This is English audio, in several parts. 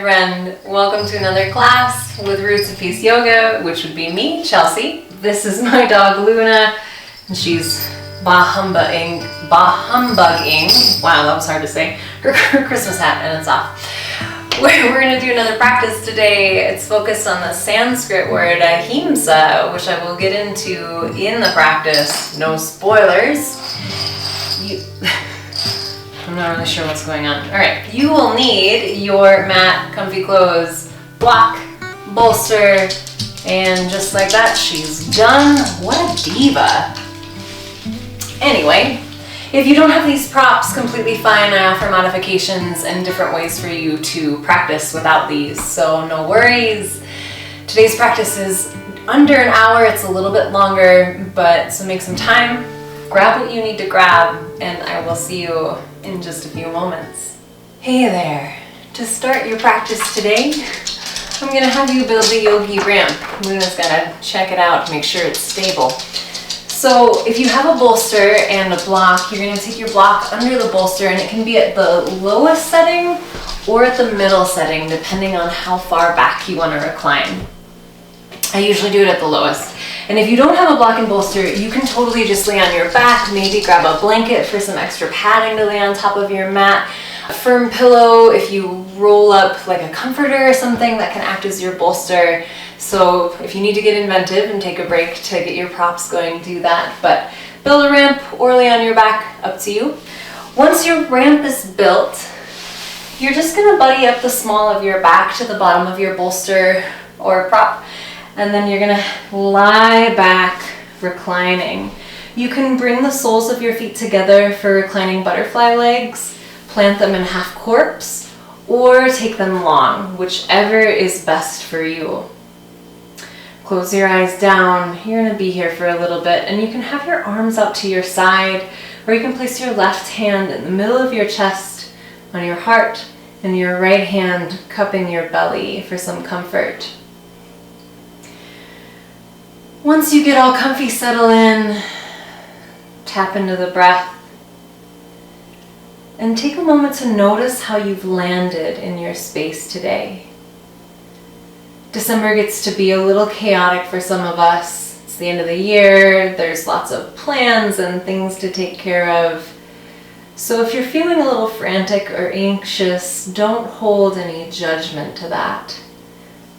friend. Welcome to another class with Roots of Peace Yoga, which would be me, Chelsea. This is my dog, Luna, and she's bah-humbugging, wow, that was hard to say, her Christmas hat, and it's off. We're going to do another practice today. It's focused on the Sanskrit word Ahimsa, which I will get into in the practice. No spoilers. I'm not really sure what's going on. All right, you will need your mat, comfy clothes, block, bolster, and just like that, she's done. What a diva. Anyway, if you don't have these props, completely fine. I offer modifications and different ways for you to practice without these, so no worries. Today's practice is under an hour. It's a little bit longer, but so make some time. Grab what you need to grab, and I will see you in just a few moments. Hey there. To start your practice today, I'm going to have you build a yogi ramp. Luna's going to check it out to make sure it's stable. So if you have a bolster and a block, you're going to take your block under the bolster, and it can be at the lowest setting or at the middle setting, depending on how far back you want to recline. I usually do it at the lowest. And if you don't have a block and bolster, you can totally just lay on your back, maybe grab a blanket for some extra padding to lay on top of your mat, a firm pillow if you roll up like a comforter or something that can act as your bolster. So if you need to get inventive and take a break to get your props going, do that. But build a ramp or lay on your back, up to you. Once your ramp is built, you're just gonna buddy up the small of your back to the bottom of your bolster or prop. And then you're gonna lie back, reclining. You can bring the soles of your feet together for reclining butterfly legs, plant them in half corpse, or take them long, whichever is best for you. Close your eyes down. You're gonna be here for a little bit, and you can have your arms out to your side, or you can place your left hand in the middle of your chest on your heart, and your right hand cupping your belly for some comfort. Once you get all comfy, settle in, tap into the breath, and take a moment to notice how you've landed in your space today. December gets to be a little chaotic for some of us. It's the end of the year, there's lots of plans and things to take care of. So if you're feeling a little frantic or anxious, don't hold any judgment to that.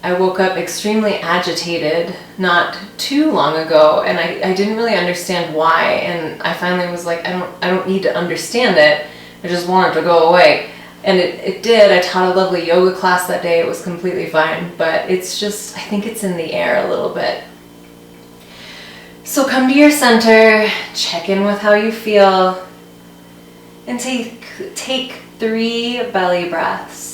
I woke up extremely agitated not too long ago, and I didn't really understand why, and I finally was like, I don't need to understand it, I just want it to go away. And it did. I taught a lovely yoga class that day. It was completely fine, but it's just, I think it's in the air a little bit. So come to your center, check in with how you feel, and take 3 belly breaths.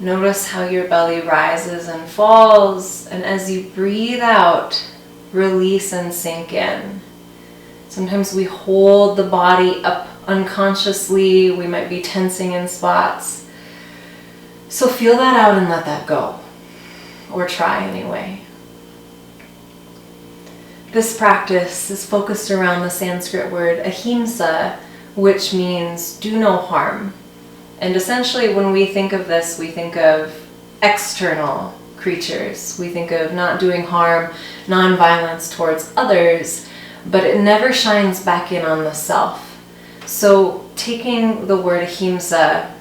Notice how your belly rises and falls, and as you breathe out, release and sink in. Sometimes we hold the body up unconsciously, we might be tensing in spots. So feel that out and let that go, or try anyway. This practice is focused around the Sanskrit word Ahimsa, which means do no harm. And essentially when we think of this, we think of external creatures. We think of not doing harm, non-violence towards others, but it never shines back in on the self. So taking the word Ahimsa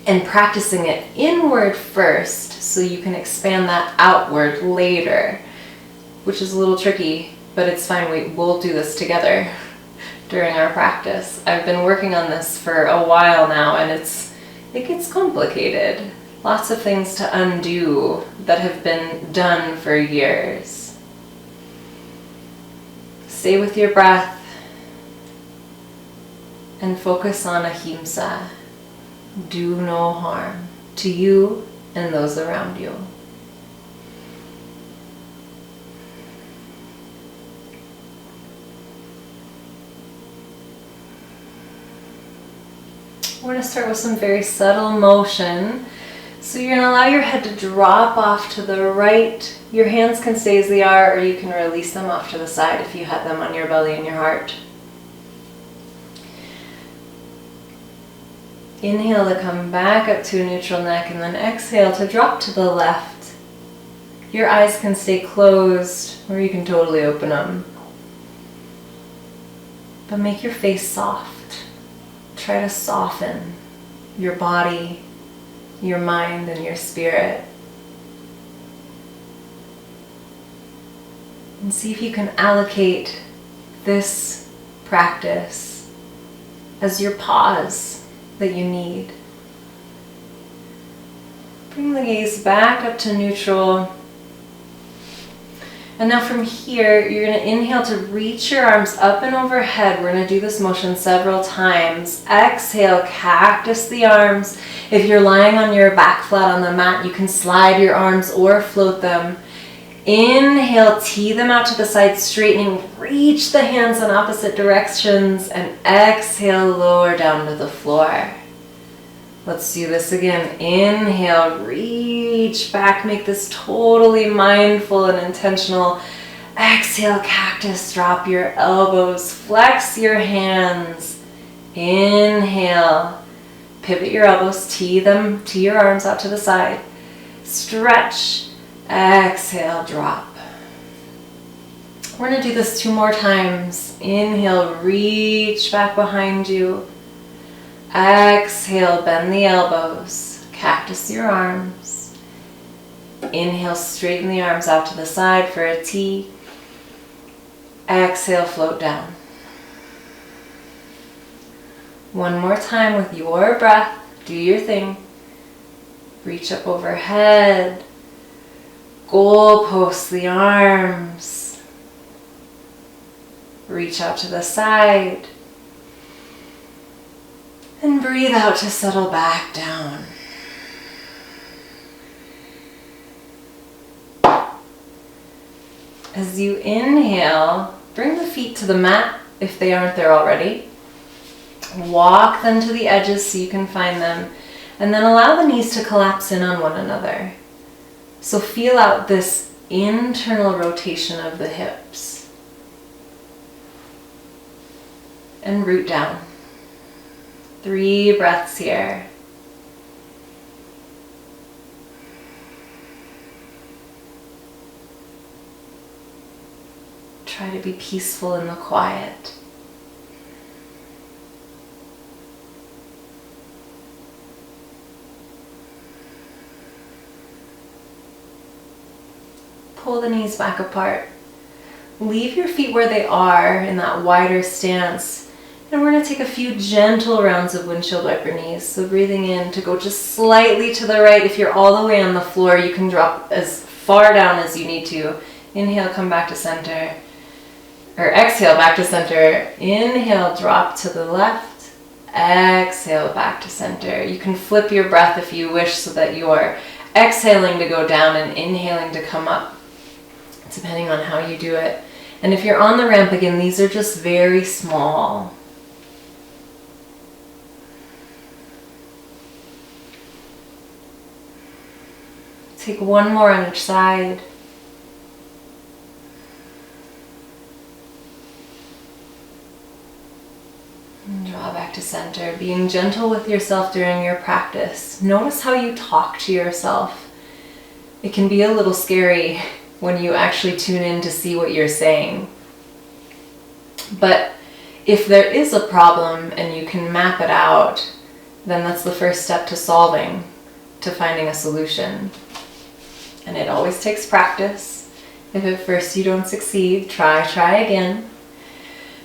and practicing it inward first so you can expand that outward later, which is a little tricky, but it's fine. We'll do this together during our practice. I've been working on this for a while now, and it gets complicated. Lots of things to undo that have been done for years. Stay with your breath and focus on Ahimsa. Do no harm to you and those around you. We're going to start with some very subtle motion. So you're going to allow your head to drop off to the right. Your hands can stay as they are, or you can release them off to the side if you had them on your belly and your heart. Inhale to come back up to a neutral neck, and then exhale to drop to the left. Your eyes can stay closed, or you can totally open them. But make your face soft. Try to soften your body, your mind, and your spirit. And see if you can allocate this practice as your pause that you need. Bring the gaze back up to neutral. And now from here, you're going to inhale to reach your arms up and overhead. We're going to do this motion several times. Exhale, cactus the arms. If you're lying on your back flat on the mat, you can slide your arms or float them. Inhale, tee them out to the side, straightening. Reach the hands in opposite directions. And exhale, lower down to the floor. Let's do this again. Inhale, reach back, make this totally mindful and intentional. Exhale, cactus, drop your elbows, flex your hands. Inhale, pivot your elbows, tee your arms out to the side. Stretch, exhale, drop. We're going to do this 2 more times. Inhale, reach back behind you. Exhale, bend the elbows, cactus your arms. Inhale, straighten the arms out to the side for a T. Exhale, float down. One more time with your breath. Do your thing. Reach up overhead. Goalpost the arms. Reach out to the side. And breathe out to settle back down. As you inhale, bring the feet to the mat if they aren't there already. Walk them to the edges so you can find them. And then allow the knees to collapse in on one another. So feel out this internal rotation of the hips. And root down. 3 breaths here. Try to be peaceful in the quiet. Pull the knees back apart. Leave your feet where they are in that wider stance. And we're going to take a few gentle rounds of windshield wiper knees. So breathing in to go just slightly to the right. If you're all the way on the floor, you can drop as far down as you need to. Inhale, come back to center. Or exhale, back to center. Inhale, drop to the left. Exhale, back to center. You can flip your breath if you wish so that you're exhaling to go down and inhaling to come up, depending on how you do it. And if you're on the ramp again, these are just very small. Take one more on each side. And draw back to center, being gentle with yourself during your practice. Notice how you talk to yourself. It can be a little scary when you actually tune in to see what you're saying. But if there is a problem and you can map it out, then that's the first step to solving, to finding a solution. And it always takes practice. If at first you don't succeed, try again.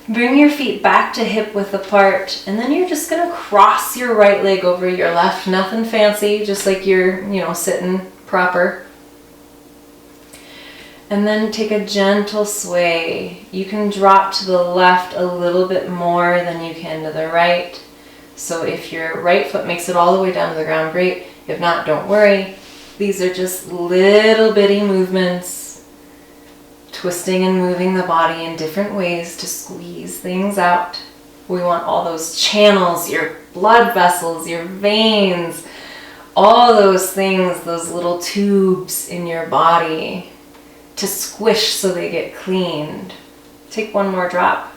Bring your feet back to hip width apart, and then you're just going to cross your right leg over your left. Nothing fancy, just like you're, sitting proper. And then take a gentle sway. You can drop to the left a little bit more than you can to the right. So if your right foot makes it all the way down to the ground, great. If not, don't worry. These are just little bitty movements, twisting and moving the body in different ways to squeeze things out. We want all those channels, your blood vessels, your veins, all those things, those little tubes in your body to squish so they get cleaned. Take one more drop.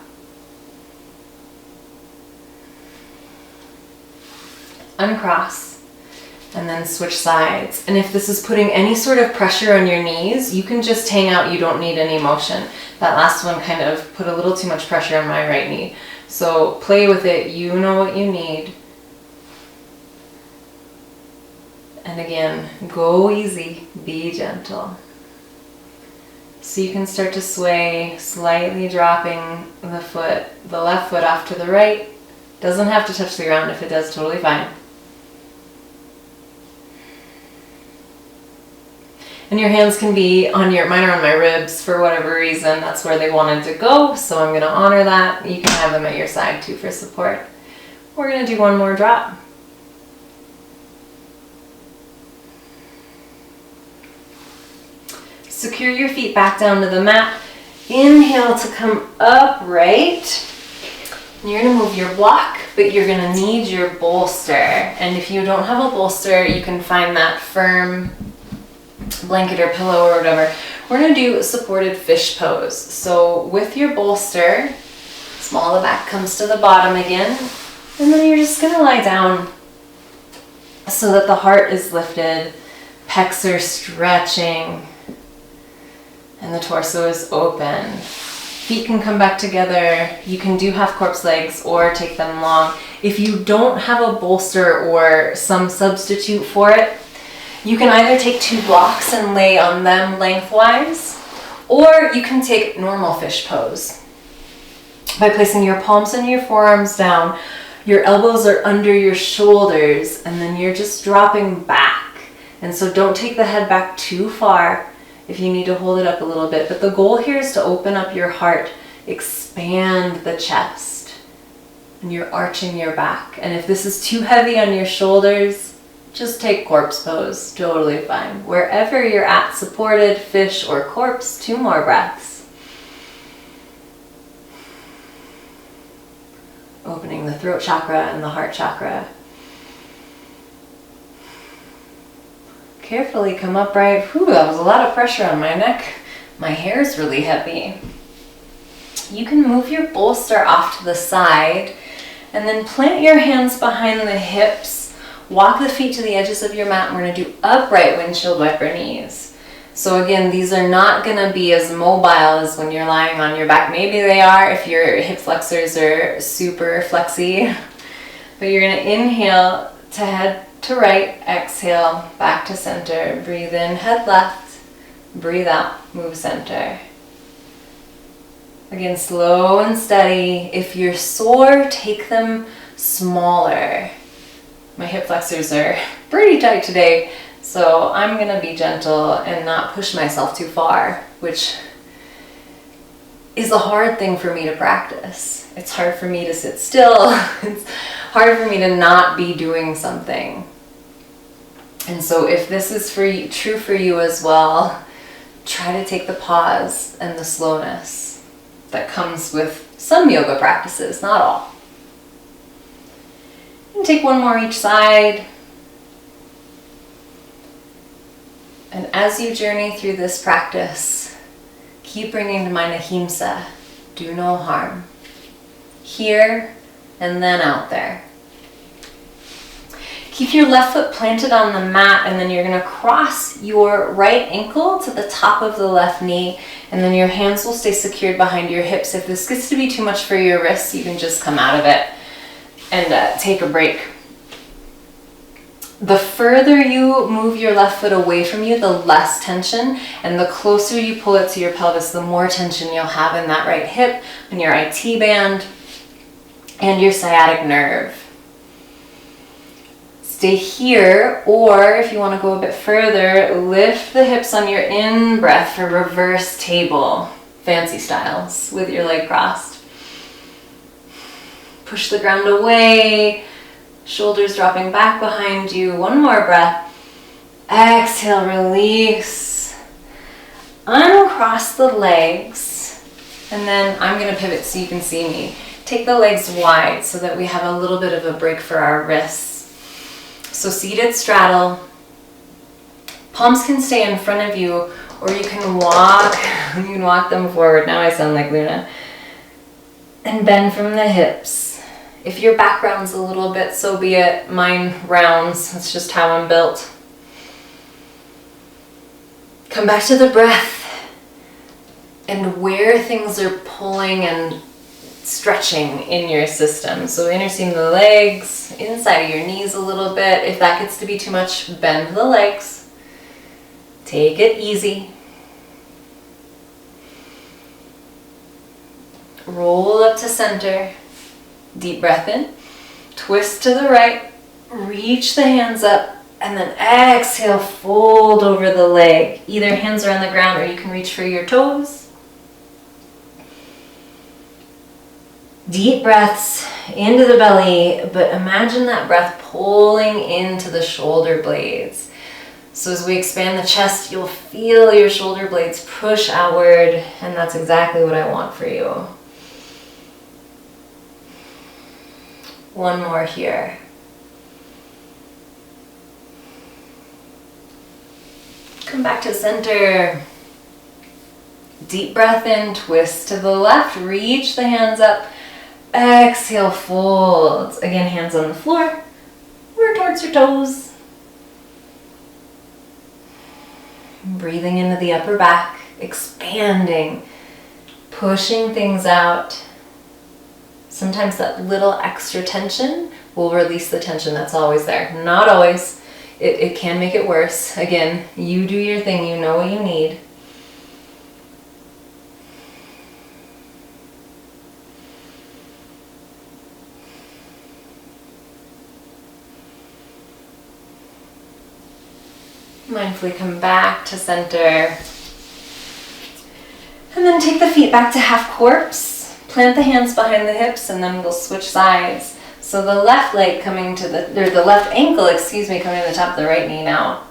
uncross, and then switch sides. And if this is putting any sort of pressure on your knees, you can just hang out. You don't need any motion. That last one kind of put a little too much pressure on my right knee. So play with it. You know what you need. And again, go easy, be gentle. So you can start to sway, slightly dropping the left foot off to the right. Doesn't have to touch the ground. If it does, totally fine. And your hands can be on mine are on my ribs for whatever reason. That's where they wanted to go, so I'm going to honor that. You can have them at your side too for support. We're going to do one more drop. Secure your feet back down to the mat. Inhale to come upright. And you're going to move your block, but you're going to need your bolster. And if you don't have a bolster, you can find that firm blanket or pillow or whatever. We're going to do a supported fish pose. So with your bolster, small the back comes to the bottom again. And then you're just going to lie down so that the heart is lifted, pecs are stretching, and the torso is open. Feet can come back together. You can do half corpse legs or take them long. If you don't have a bolster or some substitute for it, you can either take 2 blocks and lay on them lengthwise, or you can take normal fish pose by placing your palms and your forearms down. Your elbows are under your shoulders, and then you're just dropping back. And so don't take the head back too far if you need to hold it up a little bit. But the goal here is to open up your heart, expand the chest, and you're arching your back. And if this is too heavy on your shoulders, just take corpse pose, totally fine. Wherever you're at, supported, fish, or corpse, 2 more breaths. Opening the throat chakra and the heart chakra. Carefully come upright. Whew, that was a lot of pressure on my neck. My hair's really heavy. You can move your bolster off to the side and then plant your hands behind the hips. Walk the feet to the edges of your mat. We're going to do upright windshield wiper knees. So again, these are not going to be as mobile as when you're lying on your back. Maybe they are if your hip flexors are super flexy. But you're going to inhale to head to right, exhale back to center. Breathe in, head left, breathe out, move center. Again, slow and steady. If you're sore, take them smaller. My hip flexors are pretty tight today, so I'm going to be gentle and not push myself too far, which is a hard thing for me to practice. It's hard for me to sit still. It's hard for me to not be doing something. And so if this is true for you as well, try to take the pause and the slowness that comes with some yoga practices, not all. And take 1 more each side. And as you journey through this practice, keep bringing to mind Ahimsa, do no harm. Here and then out there. Keep your left foot planted on the mat, and then you're going to cross your right ankle to the top of the left knee, and then your hands will stay secured behind your hips. If this gets to be too much for your wrists, you can just come out of it and take a break. The further you move your left foot away from you, the less tension, and the closer you pull it to your pelvis, the more tension you'll have in that right hip and your IT band and your sciatic nerve. Stay here, or if you want to go a bit further, lift the hips on your in-breath for reverse table, fancy styles, with your leg crossed. Push the ground away, shoulders dropping back behind you. 1 more breath. Exhale, release. Uncross the legs, and then I'm going to pivot so you can see me. Take the legs wide so that we have a little bit of a break for our wrists. So seated straddle. Palms can stay in front of you, or you can walk them forward. Now I sound like Luna. And bend from the hips. If your back rounds a little bit, so be it. Mine rounds. That's just how I'm built. Come back to the breath and where things are pulling and stretching in your system. So interseam the legs, inside of your knees a little bit. If that gets to be too much, bend the legs. Take it easy. Roll up to center. Deep breath in. Twist to the right. Reach the hands up. And then exhale, fold over the leg. Either hands are on the ground or you can reach for your toes. Deep breaths into the belly, but imagine that breath pulling into the shoulder blades. So as we expand the chest, you'll feel your shoulder blades push outward, and that's exactly what I want for you. One more here. Come back to center. Deep breath in, twist to the left, reach the hands up. Exhale, fold. Again, hands on the floor. Or towards your toes. Breathing into the upper back, expanding, pushing things out. Sometimes that little extra tension will release the tension that's always there. Not always. It can make it worse. Again, you do your thing. You know what you need. Mindfully come back to center. And then take the feet back to half corpse. Plant the hands behind the hips, and then we'll switch sides. So the left leg coming to the left ankle, coming to the top of the right knee now.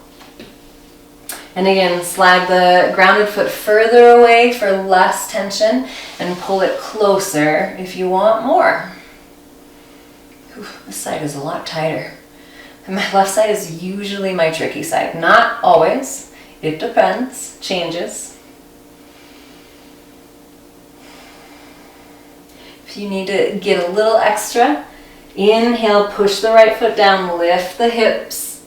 And again, slide the grounded foot further away for less tension and pull it closer if you want more. This side is a lot tighter. And my left side is usually my tricky side. Not always. It depends. Changes. If you need to get a little extra, inhale, push the right foot down, lift the hips,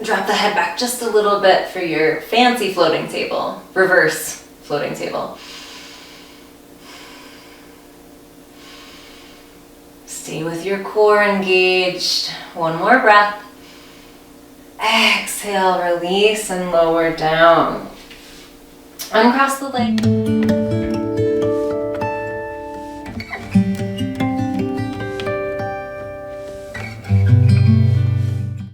drop the head back just a little bit for your fancy floating table, reverse floating table. Stay with your core engaged. One more breath. Exhale, release and lower down. Uncross the leg.